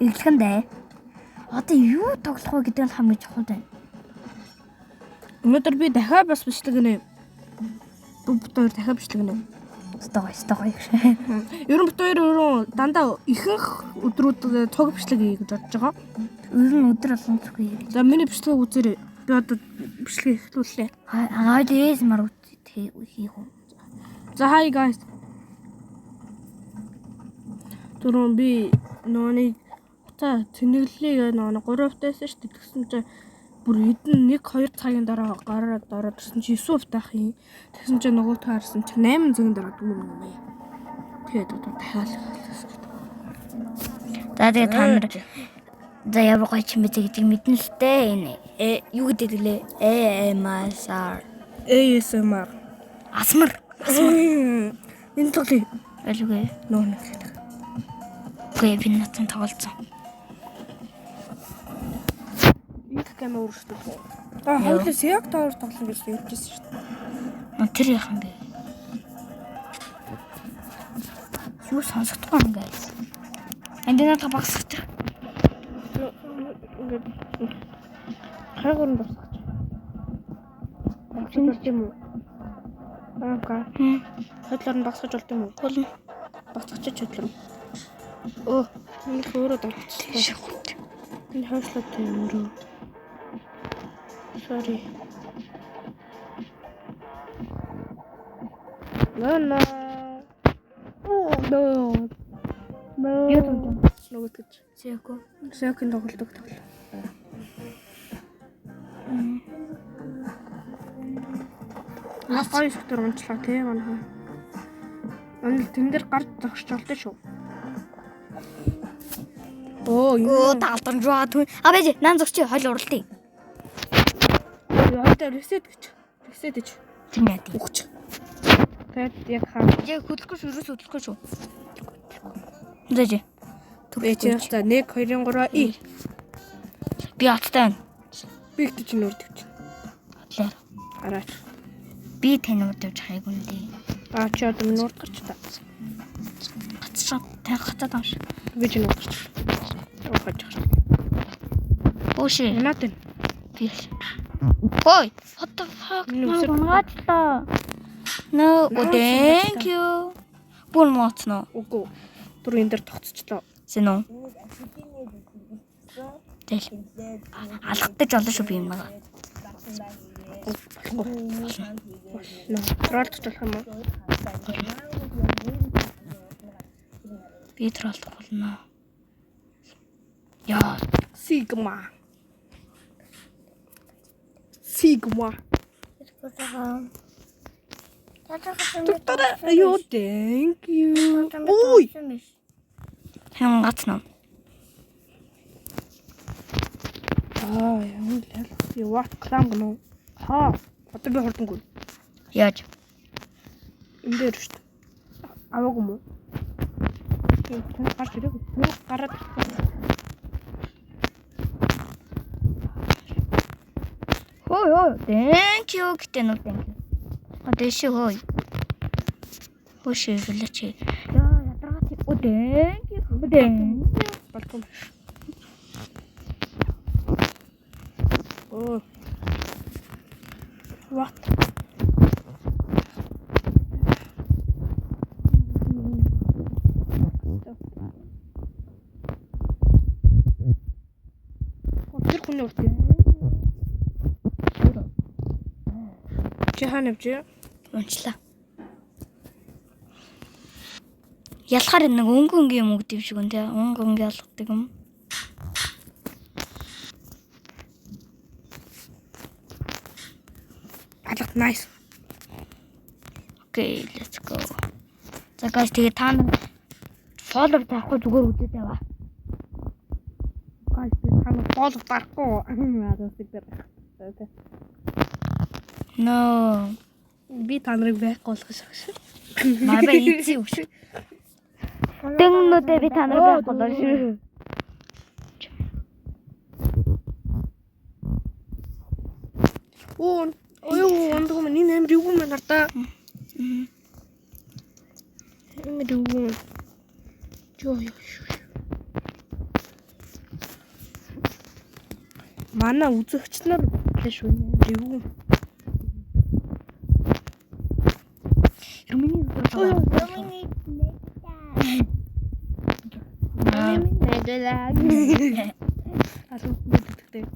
Эглэхэндээ. Одоо юу тоглох вэ гэдэг нь хамгийн чухал байна. Өнөөдөр би дахиад бас бичлэг гинэ. Бут хоёр дахиад бичлэг гинэ. Стогой. Ер нь бут хоёр дандаа ихэнх өдрүүд цог бичлэг хий гэж бодож байгаа. Ер нь өдөр болгон зүгэй. За миний бичлэг үзээрэй. Би одоо бичлэг эхлүүллээ. Хаад ээс мар хийх үү. За hi guys. Түрүүн би нөөний та тэнэглэлийг нөө 3 хөвтэйсэн шүү дээ. Тэгсэн чинь бүр хэдэн 1-2 цагийн дараа гараад ороод ирсэн чи 9 хөвтэйх юм. Тэгсэн чинь нөгөө таарсан чи 8 цагийн дараа дүүм юм ээ. Тэгээд одоо дахиад. За тэгээ та нар за ямар гоё ч юм бэ гэдэг мэднэ л дээ энэ. Юу гэдэг лээ? ASMR. Асмар. Энэ тоглоё. Алгүй. Нөө нэг гэдэг. Гүй би натан тоглолцсон. Их камер өөрчлөлт. Хоёулаа яг тоор тоглоно гэж ярьжсэн шүү дээ. Тэр яхан бэ? Юу сонсохгүй юм guys. Энд надад багсах. Хайгуурн басгаж. Багсаж юм уу? Аа. Хотлоор нь багсаж болд юм уу? Болно. Багсаж хотлоор. Оо, энэ өөрөө дагчихсан. Энэ хойшлоод юм өрөө. Sorry. No. Oh no. Юу юм? Нөгөө гэж. Зэко. Сэкэн тоглолдог. Гоё сектор унчлаа тий манайхаа. Өнөө тэн дээр гарч зогсч болтой шүү. Юу таалтан жоо түн. Абэж нан зогч хойл уралтыг. Яа ресет гэж. Тэр яа тий. Үгч. Тэгээд яг хаа. Яг хөдлөхгүй шүү, ерөөс хөдлөхгүй шүү. Зэжи. Тэгэж яста 1 2 3 и. Би аттай. Би их чинь үрдэг чинь. Атлаар. Араач. Би тань удаж хайггүй нэ. Чи одоо минь урд гарч та. Гацшаа тайхацаад байгаа шүү. Би чинь урд гарч. Урд гарч. Оши. Надад. Би. Ой, what the fuck? Наачлаа. No, thank you. Бүр моцно. Үгүй. Бүр энэ дээр тогтцчлоо. Зэнэ. Тэл. Алгадаж олно шүү би юм аа. Троллч болох юм уу? Би троллч болно. Яа, Sigma. Юу thank you. Ой. хэн гацна. Яа, юу клам гэнэ. Одоо би хурданггүй. Яаж? Энд дээр шүү дээ. Аваагүй мó. Тэн гарч ирээгүй. Гараад. Хой, thank you гэдэг нь thank you. Дэши хой. Хоши гэлээч. Яа, ядаргач. Thank you. Болтон. What? Тэр хүн урт. Чи ханавч? Унчлаа. Ялахаар нэг өнгөнгийн юм өгдөв шиг үн тэ. Өнгөнгийн ялгадаг юм. Nice. Okay, let's go. За guys, тэгээ та нар follow таахгүй зүгээр үзээд яваа. Guys, та нар follow таахгүй. No. Би та нарыг back болгох шүү. Маа ийцээ үг шүү. Тэнгнүүдээ би та нарыг back болгох шүү. Ондгоо миний нэмэр юу юм нартаа. Нэмэр юу. Жоо. Манай үзэгч нар биш үү? Дэвгүй. Юмний мэдээ. Алуу мэддэг.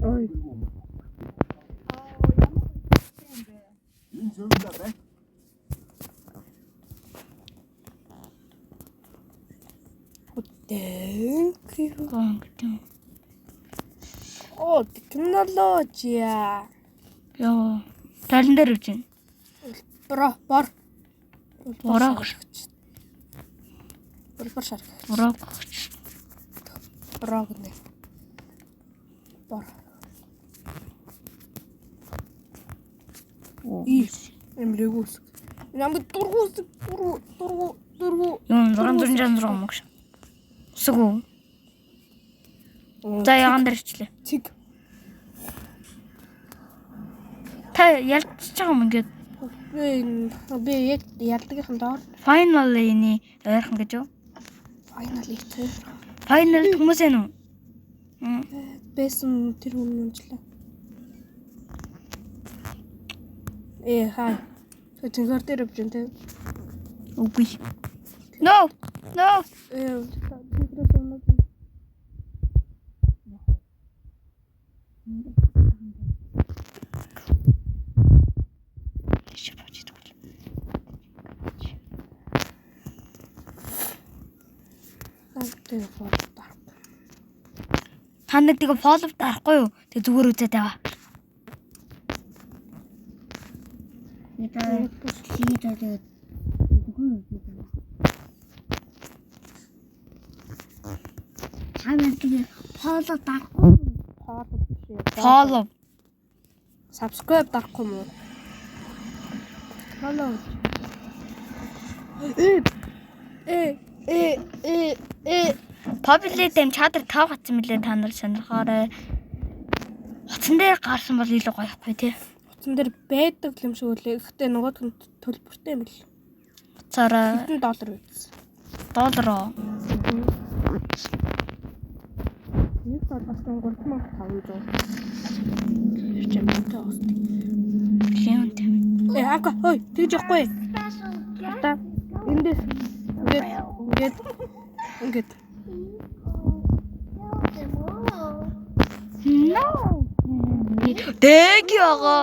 Ой. Thank you. Оо, технология. Яа. Талан дээр үж байна. Бор. Бороо. Бор шарх. Бороо. Бороо гэнэ. Бор. Эмрэгүүс. Намд дургуус дургу. Юм 666 мөгш. Үсгүү. За ягаан дээр ичлээ. Цэг. Та ялцж байгаа юм ингээд. Би яг ялдагийнхан доор. Finally-ний ойрхон гэж юу? Finally тэр. Final хүмүүс ээ нү? Бэсэн тэр хүн унжлаа. Хай. Тэнгэр дээр явж байна те. Үгүй. No. Тэнгэрээс унаад. Та нэг тэгээ follow дарахгүй юу? Тэг зүгээр үзээд аваа. Follow. Subscribe дарахгүй мó. Follow. Public дэм чадар 5 хатсан мөлий та нар сонирхоорой. Утсан дээр гарсан бол илүү гоёхгүй тий. Утсан дээр байдаг юм шиг үлээ. Гэхдээ нөгөөд нь төлбөртэй юм л. Цаараа $10 биз. $. Нэг долларын 3500. Чимтэй ост. Клиент. Ака, ой, тэгж яахгүй. Та эндээс ингээд. No. Дэг яага.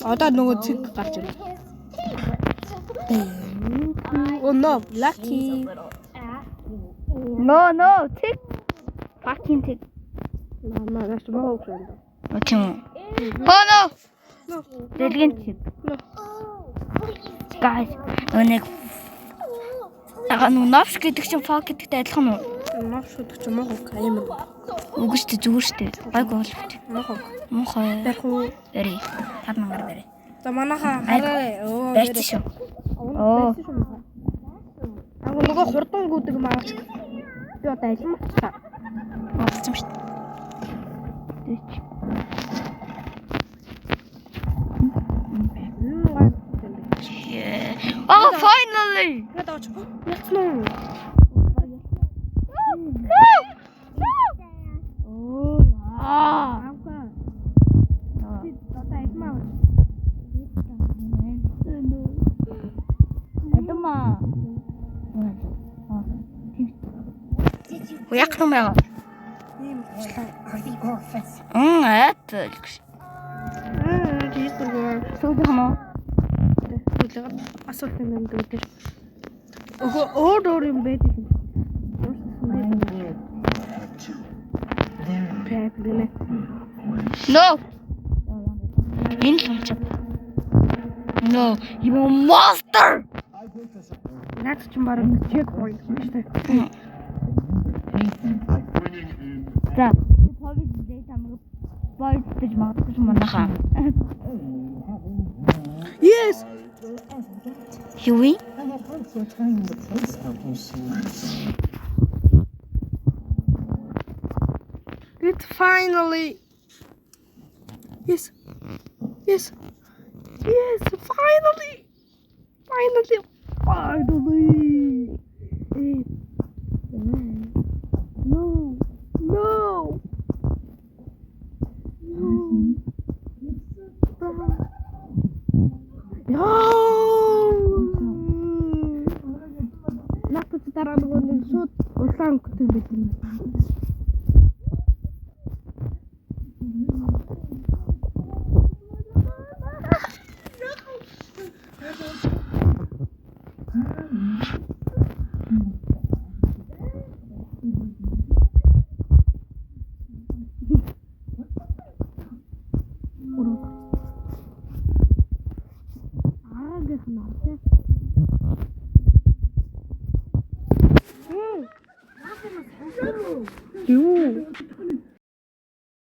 Одоо нөгөө цэг гарч ирнэ. Oh no, lucky. No, tick. Fucking tick. Мама, that's more friend. Окей. Oh no. No. Дэлгэн tick. No. Guys, нэг Навш гэдэг чинь fuck гэдэгтэй адилхан уу? Навш гэдэг чинь мохоо юм. Үгүй шүү дээ, зүгээр шүү дээ. Гайг бол. Мохоо. Яг уу. Эри. 5000 дээр. За манайха хараа. Байц шүү. Оо. Нөгөө хурдан гүдэг юм аваач. Би одоо алим болчихлаа. Болцсон шүү дээ. Oh, finally! Ядаач. Яцнаа. Oh, яа. Одоо алимаа. Адама. Яг юм яа. Ийм болчихлаа. Apple. Тиймэрхүү. Сүүл юм уу? Асуулт юм дээр. Өөр юм байдаг. No. Энэ л болчих. No, you monster. Наад ч юм бараг чек point шүү дээ. За, public data мөр бойтож магадгүй манайхаа. Yes. Юу вэ? It finally Yes. Yes. Yes, finally. Finally. Finally. Hey. No. No. Надад дараа нэг шууд улаан хөтөн байт юм. Юу?